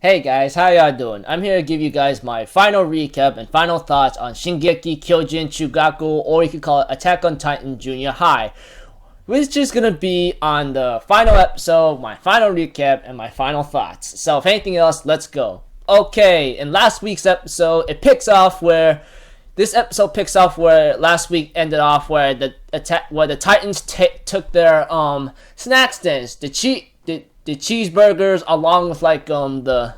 Hey guys, how y'all doing? I'm here to give you guys my final recap and final thoughts on Shingeki, Kyojin Chuugakkou, or you could call it Attack on Titan Junior High, which is going to be on the final episode, my final recap, and my final thoughts. So if anything else, let's go. Okay, in last week's episode, this episode picks off where last week ended off, where the Titans took their snack stands, the cheeseburgers, along with the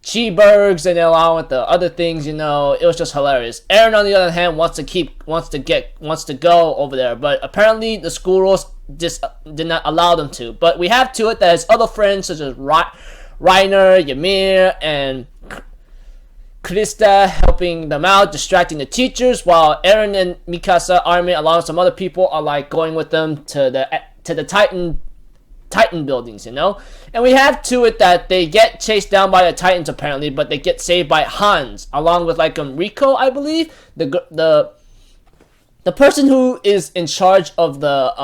cheeseburgers, and along with the other things. It was just hilarious. Eren, on the other hand, wants to go over there, but apparently the school rules just did not allow them to. But we have to it that his other friends, such as Reiner, Ymir, and Krista, helping them out, distracting the teachers, while Eren and Mikasa army, along with some other people, are going with them to the Titan buildings, and we have to it that they get chased down by the Titans apparently, but they get saved by Hans, along with Rico, I believe, the person who is in charge of the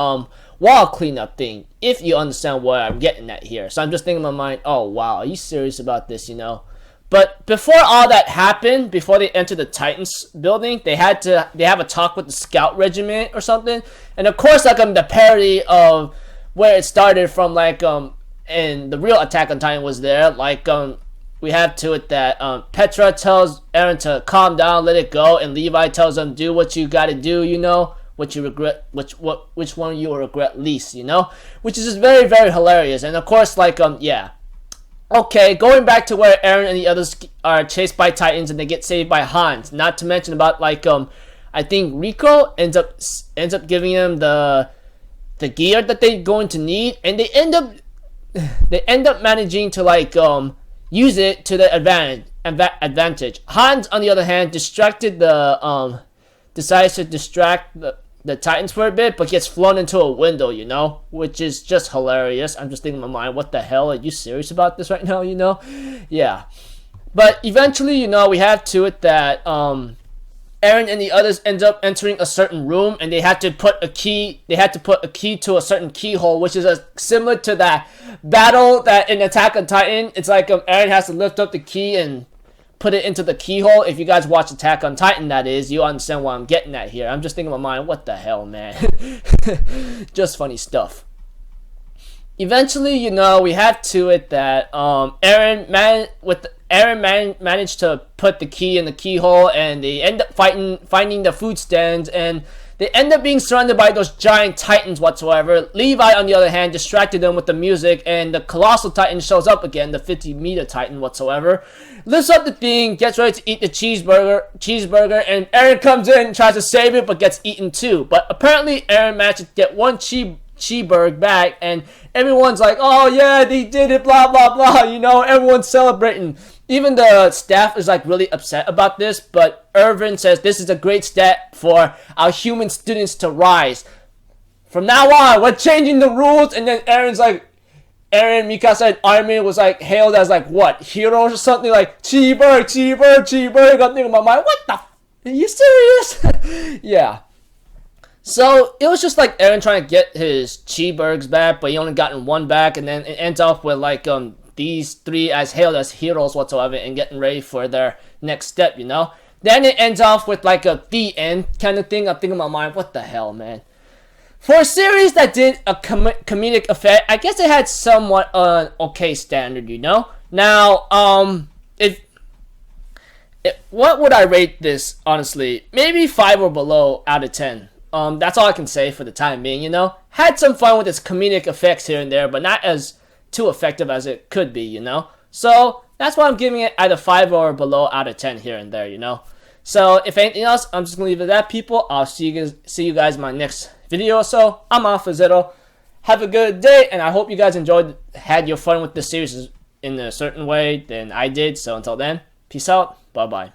wall cleanup thing, if you understand what I'm getting at here. So I'm just thinking in my mind, oh wow, are you serious about this? But before all that happened, before they entered the Titans building, they have a talk with the Scout Regiment or something, and of course the parody of where it started from, and the real Attack on Titan was there. We have to it that Petra tells Eren to calm down, let it go, and Levi tells him, do what you gotta do, what you regret, which one you will regret least, which is just very, very hilarious. And of course, yeah. Okay, going back to where Eren and the others are chased by Titans and they get saved by Hans. Not to mention about I think Rico ends up giving them the gear that they're going to need, and they end up managing to use it to their advantage. Hans, on the other hand, decides to distract the Titans for a bit, but gets flown into a window, which is just hilarious. I'm just thinking in my mind, what the hell, are you serious about this right now? Yeah, but eventually, we have to it that Eren and the others end up entering a certain room, and they had to put a key to a certain keyhole, which is similar to that battle that in Attack on Titan. It's Eren has to lift up the key and put it into the keyhole. If you guys watch Attack on Titan, that is, you understand what I'm getting at here. I'm just thinking in my mind, what the hell, man? Just funny stuff. Eventually, we have to it that Eren managed to put the key in the keyhole, and they end up finding the food stands, and they end up being surrounded by those giant Titans whatsoever. Levi, on the other hand, distracted them with the music, and the Colossal Titan shows up again, the 50-meter Titan whatsoever. Lifts up the thing, gets ready to eat the cheeseburger, and Eren comes in and tries to save it, but gets eaten too. But apparently, Eren managed to get one cheeseburger back, and everyone's like, oh yeah, they did it, blah blah blah, everyone's celebrating. Even the staff is really upset about this, but Irvin says this is a great step for our human students to rise. From now on, we're changing the rules. And then Eren, Mikasa, and Armin was hailed as what, heroes or something, cheeseburger. I'm thinking in my mind, what the are you serious? Yeah. So it was just Eren trying to get his cheeseburgers back, but he only gotten one back, and then it ends off with these three as hailed as heroes whatsoever and getting ready for their next step, Then it ends off with a the end kind of thing. I'm thinking in my mind, what the hell, man? For a series that did a comedic effect, I guess it had somewhat an okay standard, Now, what would I rate this, honestly? Maybe 5 or below out of 10. That's all I can say for the time being, Had some fun with its comedic effects here and there, but not as too effective as it could be, So that's why I'm giving it either 5 or below out of 10 here and there, So if anything else, I'm just gonna leave it at that, people. I'll see you guys in my next video or so. I'm off for Zero. Have a good day, and I hope you guys had your fun with this series in a certain way than I did. So until then, peace out. Bye bye.